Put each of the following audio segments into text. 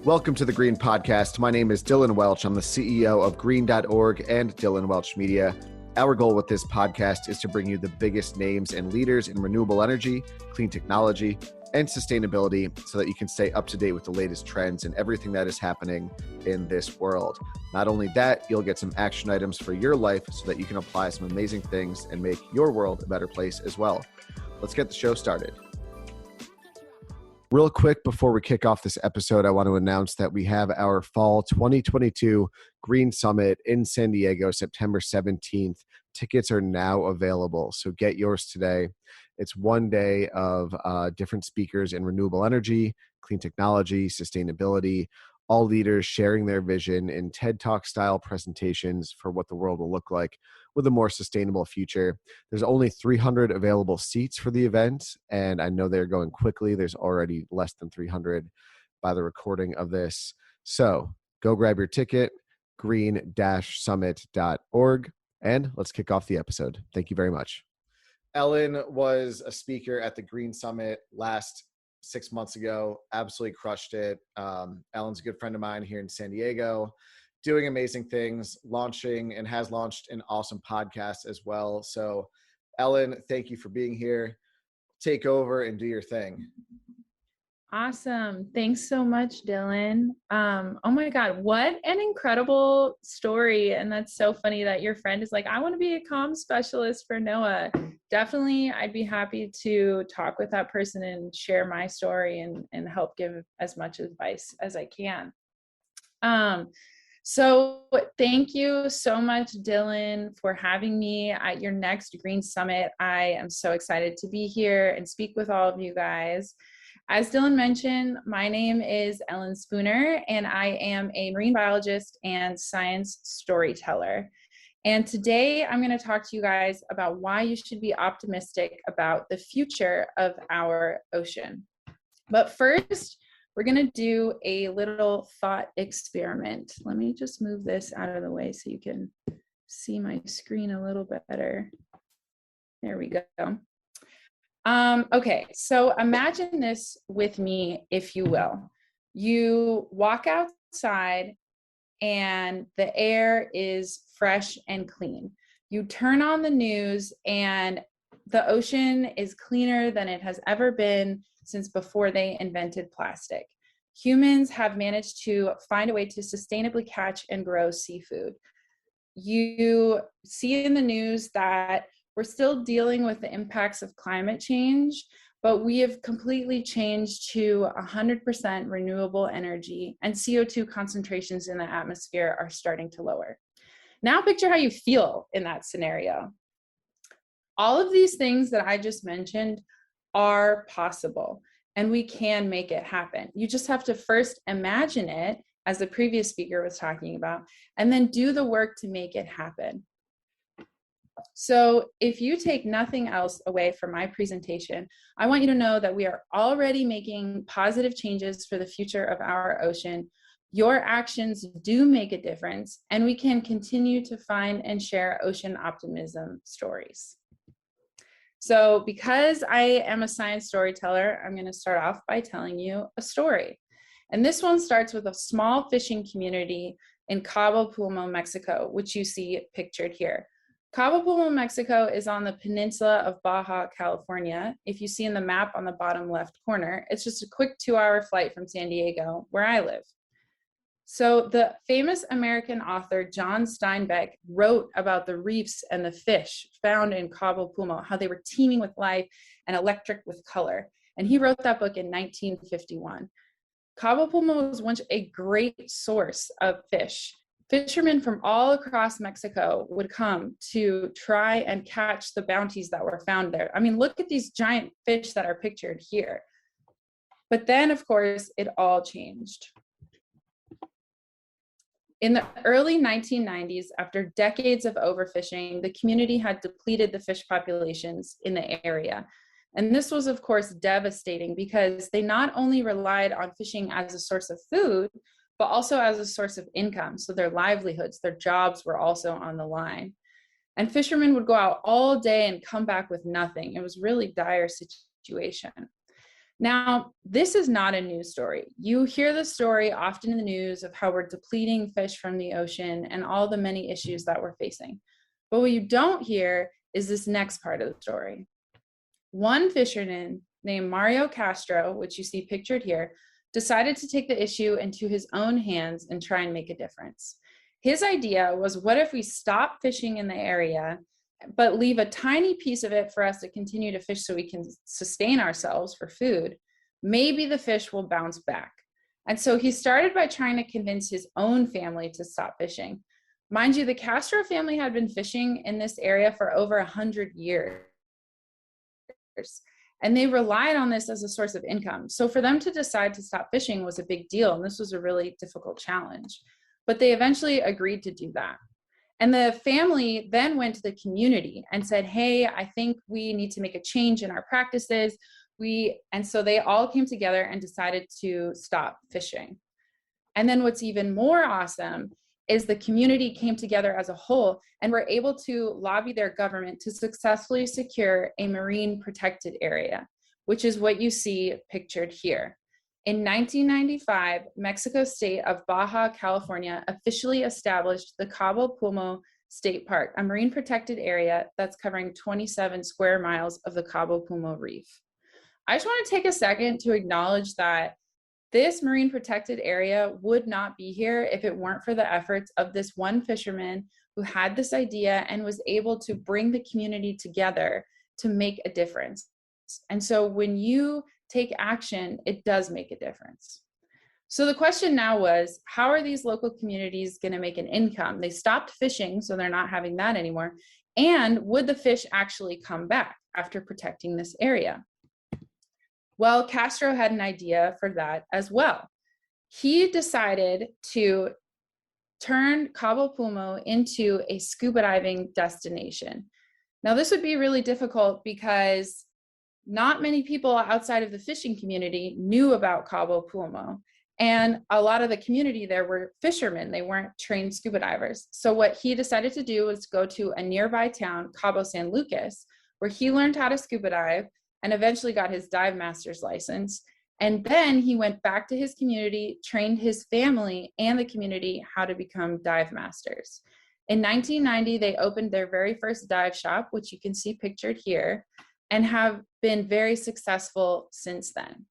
Welcome to the Green Podcast. My name is Dylan Welch. I'm the CEO of green.org and Dylan Welch Media. Our goal with this podcast is to bring you the biggest names and leaders in renewable energy, clean technology, and sustainability so that you can stay up to date with the latest trends and everything that is happening in this world. Not only that, you'll get some action items for your life so that you can apply some amazing things and make your world a better place as well. Let's get the show started. Real quick, before we kick off this episode, I want to announce that we have our fall 2022 Green Summit in San Diego, September 17th. Tickets are now available, so get yours today. It's one day of different speakers in renewable energy, clean technology, sustainability, all leaders sharing their vision in TED Talk style presentations for what the world will look like with a more sustainable future. There's only 300 available seats for the event, and I know they're going quickly. There's already less than 300 by the recording of this. So go grab your ticket, green-summit.org, and let's kick off the episode. Thank you very much. Ellen was a speaker at the Green Summit last 6 months ago, absolutely crushed it. Ellen's a good friend of mine here in San Diego, doing amazing things, launching and has launched an awesome podcast as well. So Ellen, thank you for being here. Take over and do your thing. Awesome. Thanks so much, Dylan. Oh my God, what an incredible story. And that's so funny that your friend is like, I want to be a comm specialist for NOAA. Definitely, I'd be happy to talk with that person and share my story and help give as much advice as I can. So thank you so much, Dylan, for having me at your next Green Summit. I am so excited to be here and speak with all of you guys. As Dylan mentioned, my name is Ellen Spooner, and I am a marine biologist and science storyteller. And today I'm going to talk to you guys about why you should be optimistic about the future of our ocean. But first, we're going to do a little thought experiment. Let me just move this out of the way so you can see my screen a little bit better. There we go. Okay, so imagine this with me, if you will. You walk outside and the air is fresh and clean. You turn on the news and the ocean is cleaner than it has ever been since before they invented plastic. Humans have managed to find a way to sustainably catch and grow seafood. You see in the news that we're still dealing with the impacts of climate change, but we have completely changed to 100% renewable energy, and CO2 concentrations in the atmosphere are starting to lower. Now picture how you feel in that scenario. All of these things that I just mentioned are possible, and we can make it happen. You just have to first imagine it, as the previous speaker was talking about, and then do the work to make it happen. So if you take nothing else away from my presentation, I want you to know that we are already making positive changes for the future of our ocean. Your actions do make a difference, and we can continue to find and share ocean optimism stories. So because I am a science storyteller, I'm going to start off by telling you a story. And this one starts with a small fishing community in Cabo Pulmo, Mexico, which you see pictured here. Cabo Pulmo, Mexico is on the peninsula of Baja California. If you see in the map on the bottom left corner, it's just a quick 2-hour flight from San Diego, where I live. So the famous American author John Steinbeck wrote about the reefs and the fish found in Cabo Pulmo, how they were teeming with life and electric with color. And he wrote that book in 1951. Cabo Pulmo was once a great source of fish. Fishermen from all across Mexico would come to try and catch the bounties that were found there. I mean, look at these giant fish that are pictured here. But then, of course, it all changed. In the early 1990s, after decades of overfishing, the community had depleted the fish populations in the area. And this was, of course, devastating because they not only relied on fishing as a source of food, but also as a source of income. So their livelihoods, their jobs were also on the line. And fishermen would go out all day and come back with nothing. It was really dire situation. Now, this is not a news story. You hear the story often in the news of how we're depleting fish from the ocean and all the many issues that we're facing. But what you don't hear is this next part of the story. One fisherman named Mario Castro, which you see pictured here, decided to take the issue into his own hands and try and make a difference. His idea was, what if we stop fishing in the area, but leave a tiny piece of it for us to continue to fish so we can sustain ourselves for food? Maybe the fish will bounce back. And so he started by trying to convince his own family to stop fishing. Mind you, the Castro family had been fishing in this area for over 100 years. And they relied on this as a source of income. So for them to decide to stop fishing was a big deal. And this was a really difficult challenge. But they eventually agreed to do that. And the family then went to the community and said, hey, I think we need to make a change in our practices. And so they all came together and decided to stop fishing. And then what's even more awesome is the community came together as a whole and were able to lobby their government to successfully secure a marine protected area, which is what you see pictured here. In 1995, Mexico state of Baja California officially established the Cabo Pulmo State Park, a marine protected area that's covering 27 square miles of the Cabo Pulmo Reef. I just want to take a second to acknowledge that this marine protected area would not be here if it weren't for the efforts of this one fisherman who had this idea and was able to bring the community together to make a difference. And so when you take action, it does make a difference. So the question now was, how are these local communities going to make an income? They stopped fishing, so they're not having that anymore. And would the fish actually come back after protecting this area? Well, Castro had an idea for that as well. He decided to turn Cabo Pulmo into a scuba diving destination. Now, this would be really difficult because not many people outside of the fishing community knew about Cabo Pulmo. And a lot of the community there were fishermen. They weren't trained scuba divers. So what he decided to do was go to a nearby town, Cabo San Lucas, where he learned how to scuba dive and eventually got his dive master's license. And then he went back to his community, trained his family and the community how to become dive masters. In 1990, they opened their very first dive shop, which you can see pictured here, and have been very successful since then.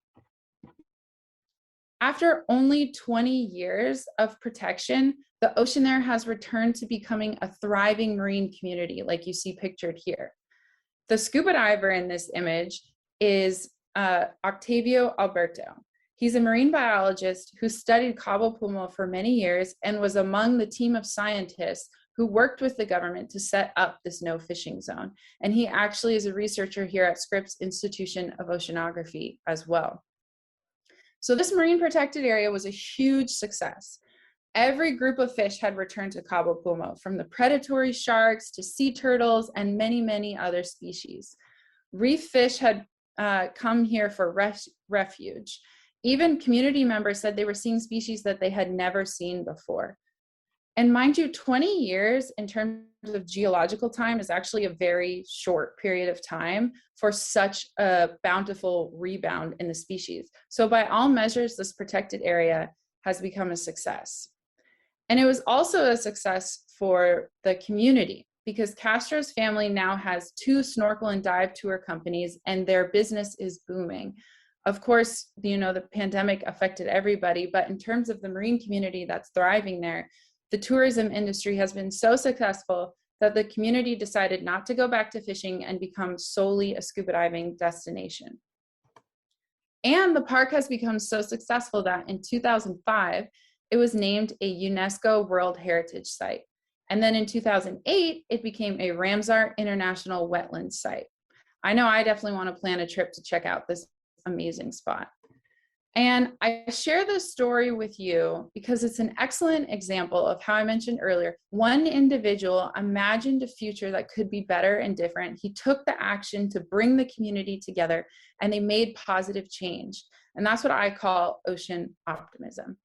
After only 20 years of protection, the ocean there has returned to becoming a thriving marine community, like you see pictured here. The scuba diver in this image is Octavio Alberto. He's a marine biologist who studied Cabo Pulmo for many years and was among the team of scientists who worked with the government to set up this no fishing zone. And he actually is a researcher here at Scripps Institution of Oceanography as well. So this marine protected area was a huge success. Every group of fish had returned to Cabo Pulmo, from the predatory sharks to sea turtles and many, many other species. Reef fish had come here for refuge. Even community members said they were seeing species that they had never seen before. And mind you, 20 years in terms of geological time is actually a very short period of time for such a bountiful rebound in the species. So by all measures, this protected area has become a success. And it was also a success for the community because Castro's family now has 2 snorkel and dive tour companies and their business is booming. Of course, the pandemic affected everybody, but in terms of the marine community that's thriving there, the tourism industry has been so successful that the community decided not to go back to fishing and become solely a scuba diving destination. And the park has become so successful that in 2005, it was named a UNESCO World Heritage Site. And then in 2008, it became a Ramsar International Wetlands Site. I know I definitely want to plan a trip to check out this amazing spot. And I share this story with you because it's an excellent example of how I mentioned earlier, one individual imagined a future that could be better and different. He took the action to bring the community together and they made positive change. And that's what I call ocean optimism.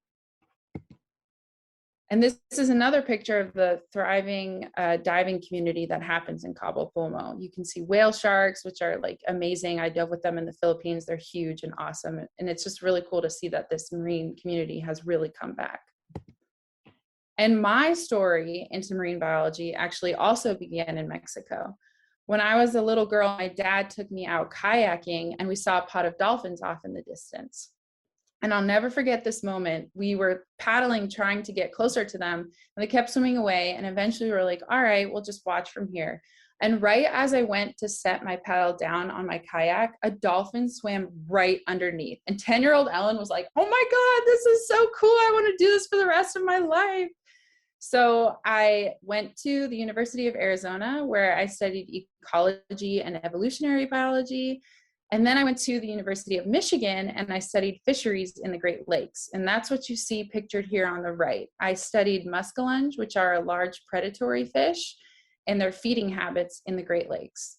And this is another picture of the thriving diving community that happens in Cabo Pulmo. You can see whale sharks, which are like amazing. I dove with them in the Philippines. They're huge and awesome. And it's just really cool to see that this marine community has really come back. And my story into marine biology actually also began in Mexico. When I was a little girl, my dad took me out kayaking and we saw a pod of dolphins off in the distance. And I'll never forget this moment. We were paddling, trying to get closer to them, and they kept swimming away. And eventually we were like, all right, we'll just watch from here. And right as I went to set my paddle down on my kayak, a dolphin swam right underneath. And 10-year-old Ellen was like, oh my God, this is so cool. I want to do this for the rest of my life. So I went to the University of Arizona, where I studied ecology and evolutionary biology. And then I went to the University of Michigan and I studied fisheries in the Great Lakes. And that's what you see pictured here on the right. I studied muskellunge, which are a large predatory fish, and their feeding habits in the Great Lakes.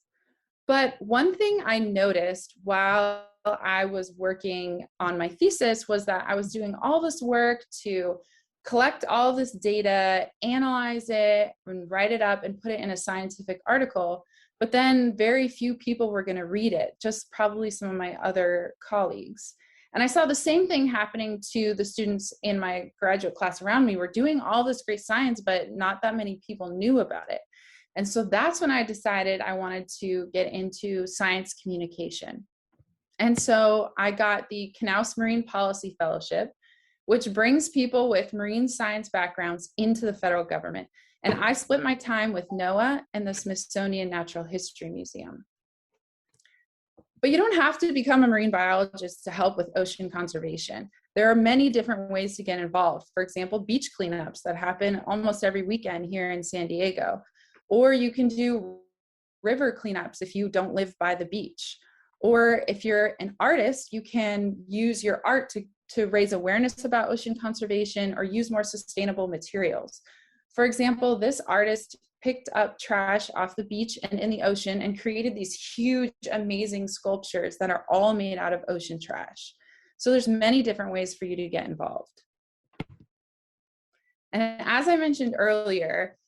But one thing I noticed while I was working on my thesis was that I was doing all this work to collect all this data, analyze it, and write it up and put it in a scientific article. But then very few people were going to read it, just probably some of my other colleagues. And I saw the same thing happening to the students in my graduate class around me. We're doing all this great science, but not that many people knew about it. And so that's when I decided I wanted to get into science communication. And so I got the Knaus Marine Policy Fellowship, which brings people with marine science backgrounds into the federal government. And I split my time with NOAA and the Smithsonian Natural History Museum. But you don't have to become a marine biologist to help with ocean conservation. There are many different ways to get involved. For example, beach cleanups that happen almost every weekend here in San Diego. Or you can do river cleanups if you don't live by the beach. Or if you're an artist, you can use your art to raise awareness about ocean conservation or use more sustainable materials. For example, this artist picked up trash off the beach and in the ocean and created these huge, amazing sculptures that are all made out of ocean trash. So there's many different ways for you to get involved. And as I mentioned earlier,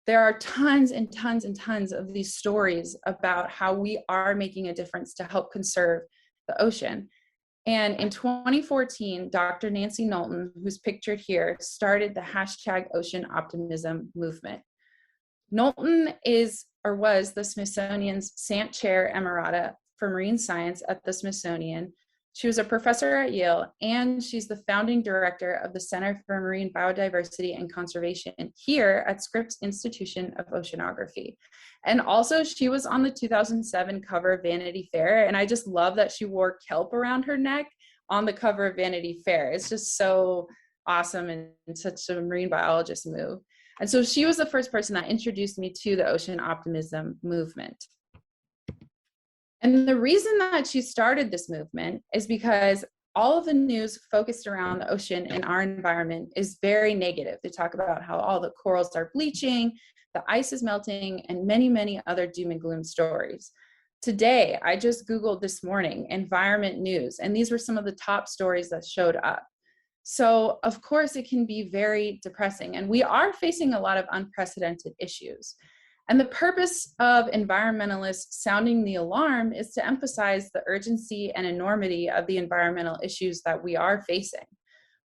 there are tons and tons and tons of these stories about how we are making a difference to help conserve the ocean. And in 2014, Dr. Nancy Knowlton, who's pictured here, started the hashtag Ocean Optimism movement. Knowlton is or was the Smithsonian's Sant Chair Emerita for Marine Science at the Smithsonian. She was a professor at Yale, and she's the founding director of the Center for Marine Biodiversity and Conservation here at Scripps Institution of Oceanography. And also, she was on the 2007 cover of Vanity Fair, and I just love that she wore kelp around her neck on the cover of Vanity Fair. It's just so awesome and such a marine biologist move. And so she was the first person that introduced me to the Ocean Optimism movement. And the reason that she started this movement is because all of the news focused around the ocean and our environment is very negative. They talk about how all the corals are bleaching, the ice is melting, and many, many other doom and gloom stories. Today, I just Googled this morning, environment news, and these were some of the top stories that showed up. So, of course, it can be very depressing, and we are facing a lot of unprecedented issues. And the purpose of environmentalists sounding the alarm is to emphasize the urgency and enormity of the environmental issues that we are facing.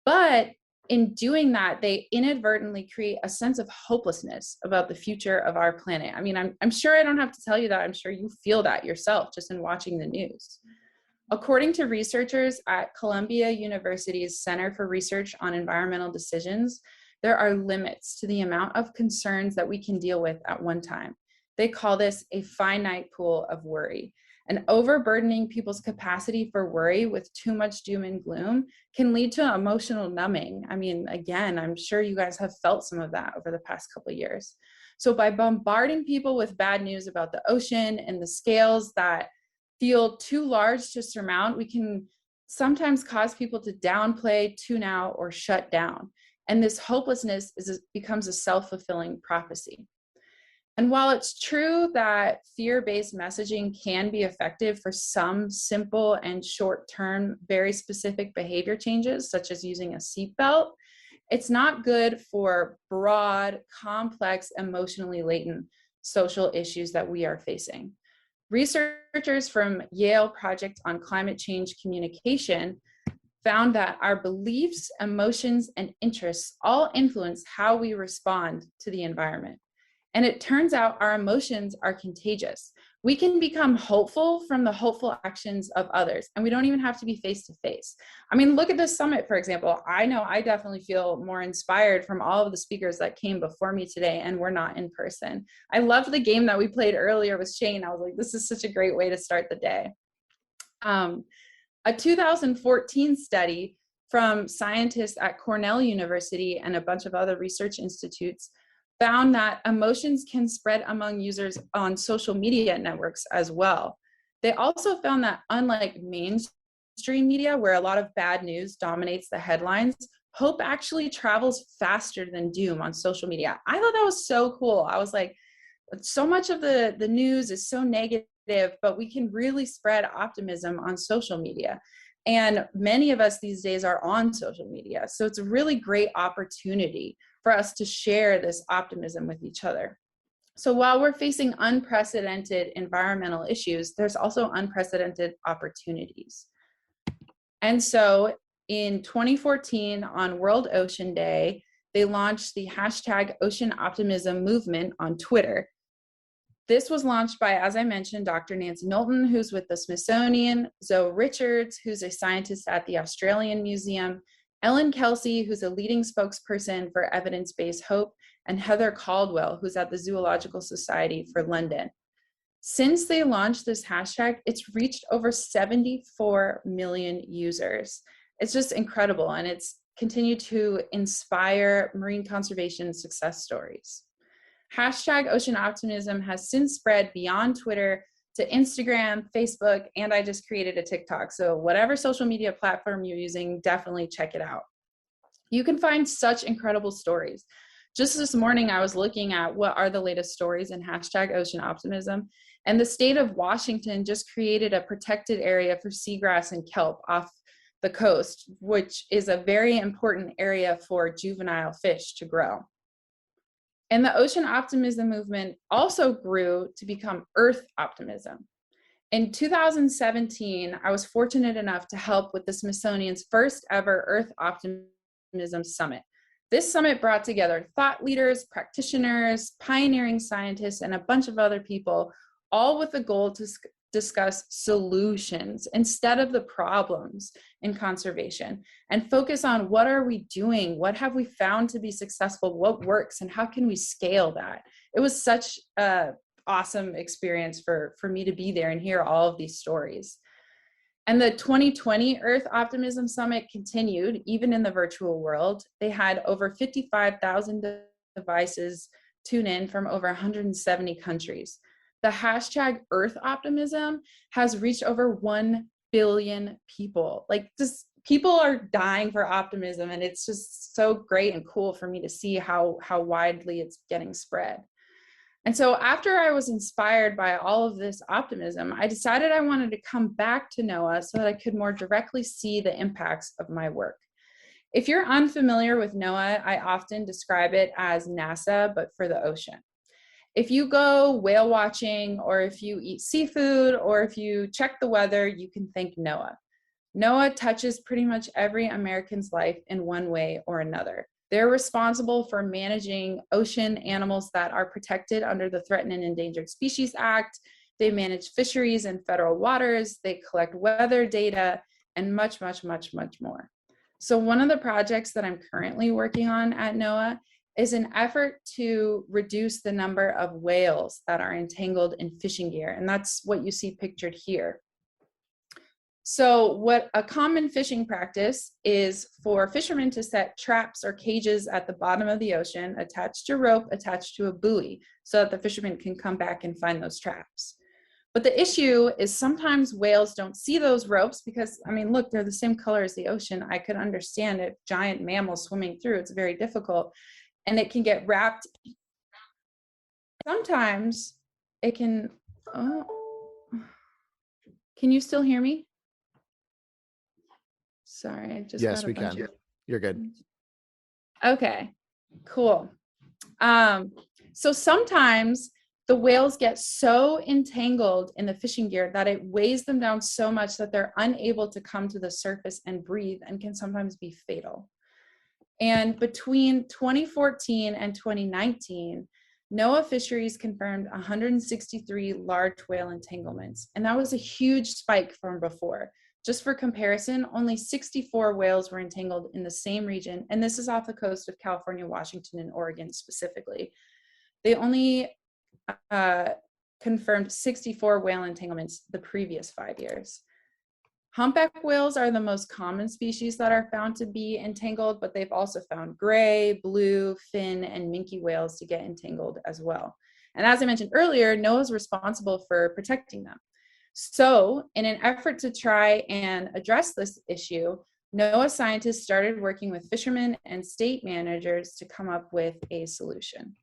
But in doing that, they inadvertently create a sense of hopelessness about the future of our planet. I mean, I'm sure I don't have to tell you that. I'm sure you feel that yourself just in watching the news. According to researchers at Columbia University's Center for Research on Environmental Decisions, there are limits to the amount of concerns that we can deal with at one time. They call this a finite pool of worry. And overburdening people's capacity for worry with too much doom and gloom can lead to emotional numbing. I mean, again, I'm sure you guys have felt some of that over the past couple of years. So by bombarding people with bad news about the ocean and the scales that feel too large to surmount, we can sometimes cause people to downplay, tune out, or shut down. And this hopelessness becomes a self-fulfilling prophecy. And while it's true that fear-based messaging can be effective for some simple and short-term, very specific behavior changes, such as using a seatbelt, It's not good for broad, complex, emotionally latent social issues that we are facing. Researchers from Yale Project on Climate Change Communication found that our beliefs, emotions, and interests all influence how we respond to the environment. And it turns out our emotions are contagious. We can become hopeful from the hopeful actions of others, and we don't even have to be face to face. I mean, look at this summit, for example. I know I definitely feel more inspired from all of the speakers that came before me today, and we're not in person. I loved the game that we played earlier with Shane. I was like, this is such a great way to start the day. A 2014 study from scientists at Cornell University and a bunch of other research institutes found that emotions can spread among users on social media networks as well. They also found that unlike mainstream media, where a lot of bad news dominates the headlines, hope actually travels faster than doom on social media. I thought that was so cool. I was like, so much of the news is so negative, but we can really spread optimism on social media. And many of us these days are on social media. So it's a really great opportunity for us to share this optimism with each other. So while we're facing unprecedented environmental issues, there's also unprecedented opportunities. And so in 2014, on World Ocean Day, they launched the hashtag Ocean Optimism movement on Twitter. This was launched by, as I mentioned, Dr. Nancy Knowlton, who's with the Smithsonian, Zoe Richards, who's a scientist at the Australian Museum, Ellen Kelsey, who's a leading spokesperson for evidence-based hope, and Heather Caldwell, who's at the Zoological Society for London. Since they launched this hashtag, it's reached over 74 million users. It's just incredible, and it's continued to inspire marine conservation success stories. Hashtag Ocean Optimism has since spread beyond Twitter to Instagram, Facebook, and I just created a TikTok. So whatever social media platform you're using, definitely check it out. You can find such incredible stories. Just this morning, I was looking at what are the latest stories in hashtag Ocean Optimism, and the state of Washington just created a protected area for seagrass and kelp off the coast, which is a very important area for juvenile fish to grow. And the Ocean Optimism movement also grew to become Earth Optimism. In 2017, I was fortunate enough to help with the Smithsonian's first ever Earth Optimism Summit. This summit brought together thought leaders, practitioners, pioneering scientists, and a bunch of other people, all with the goal to discuss solutions instead of the problems in conservation, and focus on what are we doing, what have we found to be successful, what works, and how can we scale that. It was such an awesome experience for me to be there and hear all of these stories. And the 2020 Earth Optimism Summit continued even in the virtual world. They had over 55,000 devices tune in from over 170 countries. The hashtag Earth Optimism has reached over 1 billion people. Like, just people are dying for optimism, and it's just so great and cool for me to see how widely it's getting spread. And so after I was inspired by all of this optimism, I decided I wanted to come back to NOAA so that I could more directly see the impacts of my work. If you're unfamiliar with NOAA, I often describe it as NASA, but for the ocean. If you go whale watching, or if you eat seafood, or if you check the weather, you can thank NOAA. NOAA touches pretty much every American's life in one way or another. They're responsible for managing ocean animals that are protected under the Threatened and Endangered Species Act. They manage fisheries in federal waters. They collect weather data, and much, much, much, much more. So one of the projects that I'm currently working on at NOAA is an effort to reduce the number of whales that are entangled in fishing gear. And that's what you see pictured here. So what a common fishing practice is for fishermen to set traps or cages at the bottom of the ocean, attached to rope, attached to a buoy, so that the fishermen can come back and find those traps. But the issue is sometimes whales don't see those ropes because, I mean, look, they're the same color as the ocean. I could understand it, giant mammals swimming through, it's very difficult. And it can get wrapped. Sometimes it can, oh, can you still hear me? Sorry, I just Yes, got a we bunch can. of, You're good. Okay, cool. So sometimes the whales get so entangled in the fishing gear that it weighs them down so much that they're unable to come to the surface and breathe, and can sometimes be fatal. And between 2014 and 2019, NOAA Fisheries confirmed 163 large whale entanglements. And that was a huge spike from before. Just for comparison, only 64 whales were entangled in the same region. And this is off the coast of California, Washington, and Oregon specifically. They only confirmed 64 whale entanglements the previous 5 years. Humpback whales are the most common species that are found to be entangled, but they've also found gray, blue, fin, and minke whales to get entangled as well. And as I mentioned earlier, NOAA is responsible for protecting them. So in an effort to try and address this issue, NOAA scientists started working with fishermen and state managers to come up with a solution.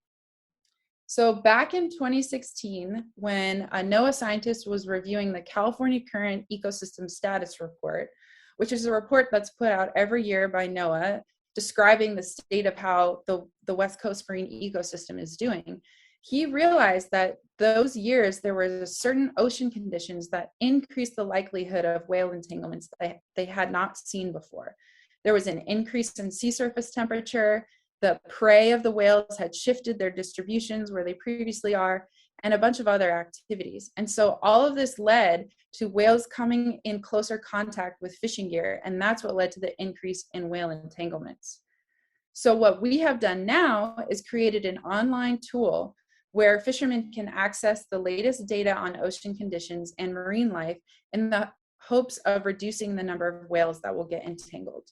So back in 2016, when a NOAA scientist was reviewing the California Current Ecosystem Status Report, which is a report that's put out every year by NOAA describing the state of how the West Coast marine ecosystem is doing, he realized that those years there were certain ocean conditions that increased the likelihood of whale entanglements that they had not seen before. There was an increase in sea surface temperature. The prey of the whales had shifted their distributions where they previously are, and a bunch of other activities. And so all of this led to whales coming in closer contact with fishing gear, and that's what led to the increase in whale entanglements. So what we have done now is created an online tool where fishermen can access the latest data on ocean conditions and marine life in the hopes of reducing the number of whales that will get entangled.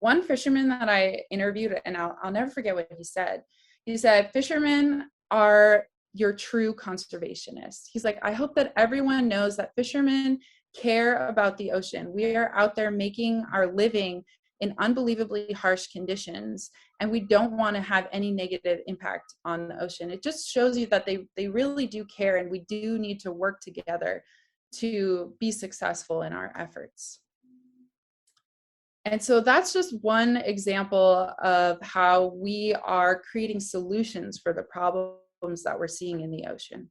One fisherman that I interviewed, and I'll never forget what he said. He said, fishermen are your true conservationists. He's like, I hope that everyone knows that fishermen care about the ocean. We are out there making our living in unbelievably harsh conditions, and we don't want to have any negative impact on the ocean. It just shows you that they really do care, and we do need to work together to be successful in our efforts. And so that's just one example of how we are creating solutions for the problems that we're seeing in the ocean.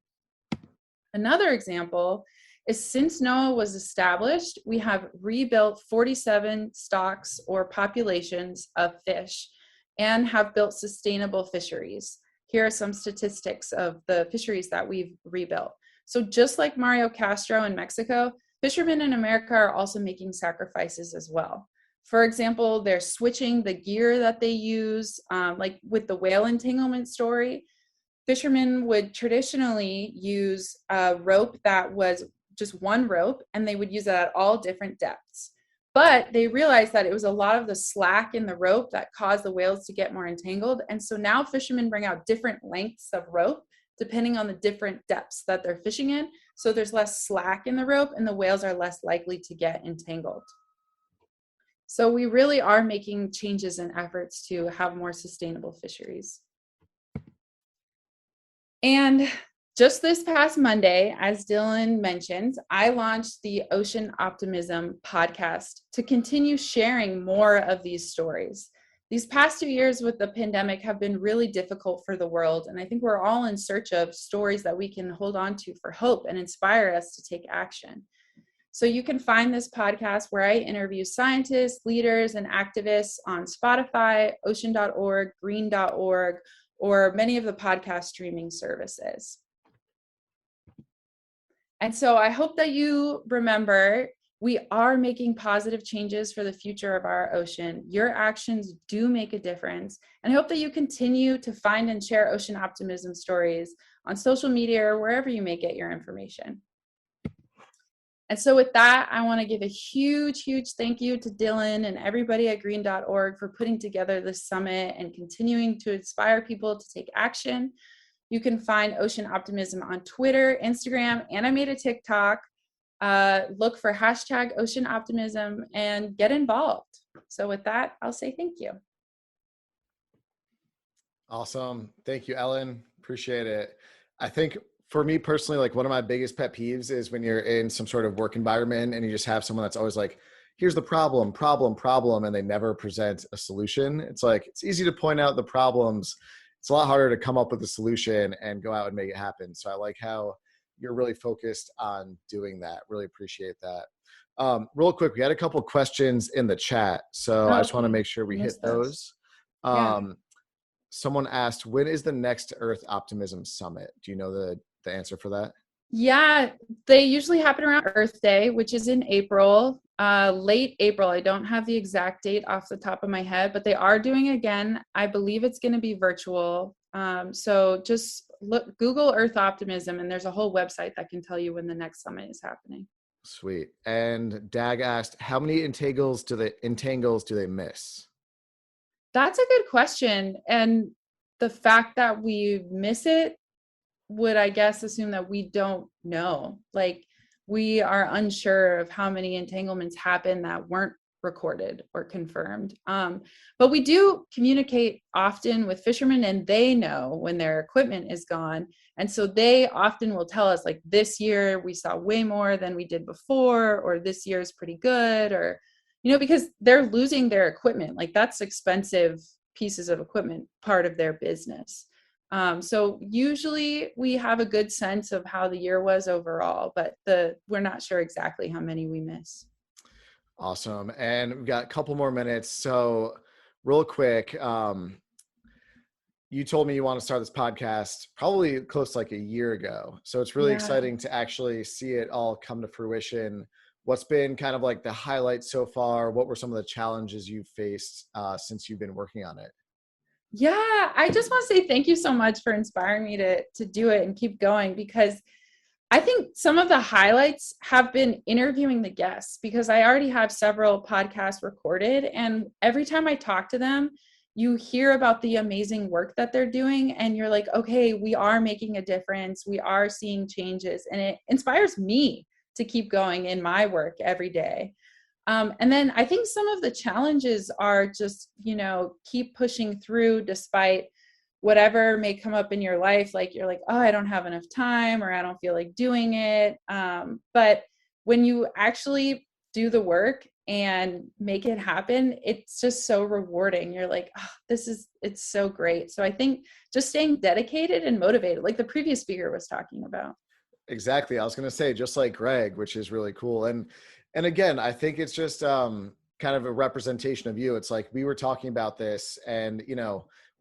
Another example is, since NOAA was established, we have rebuilt 47 stocks or populations of fish and have built sustainable fisheries. Here are some statistics of the fisheries that we've rebuilt. So just like Mario Castro in Mexico, fishermen in America are also making sacrifices as well. For example, they're switching the gear that they use, like with the whale entanglement story. Fishermen would traditionally use a rope that was just one rope, and they would use it at all different depths. But they realized that it was a lot of the slack in the rope that caused the whales to get more entangled. And so now fishermen bring out different lengths of rope depending on the different depths that they're fishing in. So there's less slack in the rope, and the whales are less likely to get entangled. So we really are making changes and efforts to have more sustainable fisheries. And just this past Monday, as Dylan mentioned, I launched the Ocean Optimism podcast to continue sharing more of these stories. These past 2 years with the pandemic have been really difficult for the world, and I think we're all in search of stories that we can hold on to for hope and inspire us to take action. So you can find this podcast where I interview scientists, leaders, and activists on Spotify, ocean.org, green.org, or many of the podcast streaming services. And so I hope that you remember, we are making positive changes for the future of our ocean. Your actions do make a difference. And I hope that you continue to find and share ocean optimism stories on social media or wherever you may get your information. And so with that, I want to give a huge, huge thank you to Dylan and everybody at green.org for putting together this summit and continuing to inspire people to take action. You can find Ocean Optimism on Twitter, Instagram, and I made a TikTok. Look for hashtag Ocean Optimism and get involved. So with that, I'll say thank you. Awesome. Thank you, Ellen. Appreciate it. I think for me personally, like one of my biggest pet peeves is when you're in some sort of work environment and you just have someone that's always like, here's the problem, and they never present a solution. It's like, it's easy to point out the problems. It's a lot harder to come up with a solution and go out and make it happen. So I like how you're really focused on doing that. Really appreciate that. Real quick, we had a couple questions in the chat, so I just want to make sure we hit those. Yeah. Someone asked, when is the next Earth Optimism Summit? Do you know the answer for that? Yeah, they usually happen around Earth Day, which is in April, late April. I don't have the exact date off the top of my head, but they are doing it again. I believe it's going to be virtual. So just Google Earth Optimism, and there's a whole website that can tell you when the next summit is happening. Sweet. And Dag asked, how many entangles do they miss? That's a good question. And the fact that we miss it would, I guess, assume that we don't know. Like, we are unsure of how many entanglements happen that weren't recorded or confirmed. But we do communicate often with fishermen, and they know when their equipment is gone. And so they often will tell us, like, this year we saw way more than we did before, or this year is pretty good, or, because they're losing their equipment. Like, that's expensive pieces of equipment, part of their business. So usually we have a good sense of how the year was overall, but we're not sure exactly how many we miss. Awesome. And we've got a couple more minutes. So real quick, you told me you want to start this podcast probably close to like a year ago. So it's really exciting to actually see it all come to fruition. What's been kind of like the highlight so far? What were some of the challenges you've faced since you've been working on it? Yeah, I just want to say thank you so much for inspiring me to do it and keep going, because I think some of the highlights have been interviewing the guests, because I already have several podcasts recorded, and every time I talk to them, you hear about the amazing work that they're doing, and you're like, okay, we are making a difference. We are seeing changes, and it inspires me to keep going in my work every day. And then I think some of the challenges are just, keep pushing through despite whatever may come up in your life. Like, you're like, oh, I don't have enough time, or I don't feel like doing it. But when you actually do the work and make it happen, it's just so rewarding. You're like, oh, it's so great. So I think just staying dedicated and motivated, like the previous speaker was talking about. Exactly. I was going to say, just like Greg, which is really cool. And again, I think it's just kind of a representation of you. It's like, we were talking about this, and,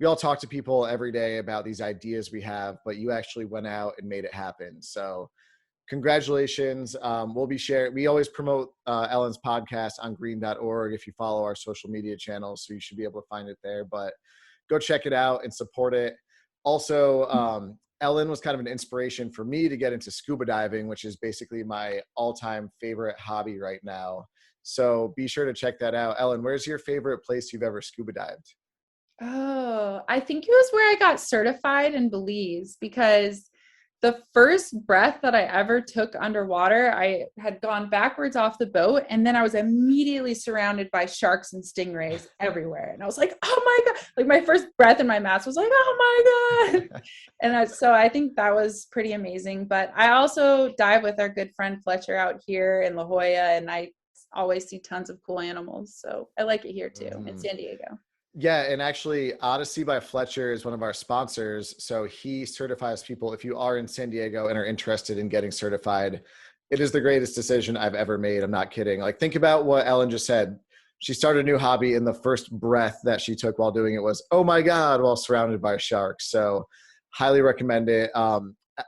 we all talk to people every day about these ideas we have, but you actually went out and made it happen. So congratulations. We'll be sharing. We always promote Ellen's podcast on green.org if you follow our social media channels. So you should be able to find it there, but go check it out and support it. Also, Ellen was kind of an inspiration for me to get into scuba diving, which is basically my all-time favorite hobby right now. So be sure to check that out. Ellen, where's your favorite place you've ever scuba dived? Oh, I think it was where I got certified in Belize, because the first breath that I ever took underwater, I had gone backwards off the boat, and then I was immediately surrounded by sharks and stingrays everywhere. And I was like, oh my God, like my first breath in my mask was like, oh my God. And so I think that was pretty amazing. But I also dive with our good friend Fletcher out here in La Jolla, and I always see tons of cool animals. So I like it here too, in San Diego. Yeah, and actually Odyssey by Fletcher is one of our sponsors. So he certifies people. If you are in San Diego and are interested in getting certified, it is the greatest decision I've ever made. I'm not kidding. Like, think about what Ellen just said. She started a new hobby, and the first breath that she took while doing it was, oh my God, while surrounded by sharks. So highly recommend it.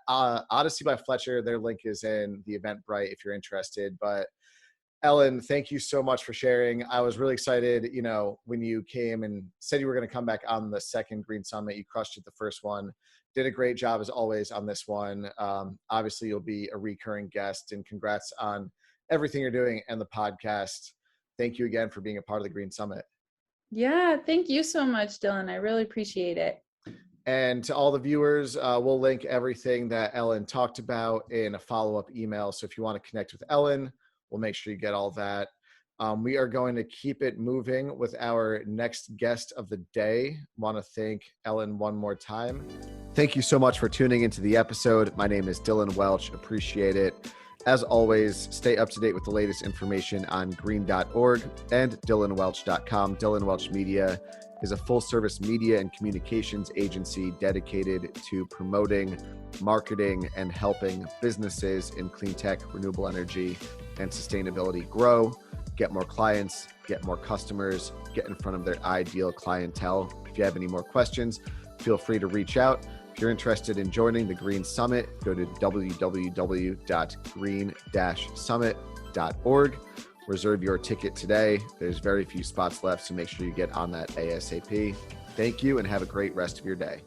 Odyssey by Fletcher, their link is in the Eventbrite if you're interested. But Ellen, thank you so much for sharing. I was really excited, when you came and said you were going to come back on the second Green Summit. You crushed it the first one. Did a great job as always on this one. Obviously, you'll be a recurring guest, and congrats on everything you're doing and the podcast. Thank you again for being a part of the Green Summit. Yeah, thank you so much, Dylan. I really appreciate it. And to all the viewers, we'll link everything that Ellen talked about in a follow-up email. So if you want to connect with Ellen, we'll make sure you get all that. We are going to keep it moving with our next guest of the day. Want to thank Ellen one more time. Thank you so much for tuning into the episode. My name is Dylan Welch. Appreciate it. As always, stay up to date with the latest information on green.org and dylanwelch.com. Dylan Welch Media is a full-service media and communications agency dedicated to promoting, marketing, and helping businesses in clean tech, renewable energy, and sustainability grow, get more clients, get more customers, get in front of their ideal clientele. If you have any more questions, feel free to reach out. If you're interested in joining the Green Summit, go to www.green-summit.org. Reserve your ticket today. There's very few spots left, so make sure you get on that ASAP. Thank you and have a great rest of your day.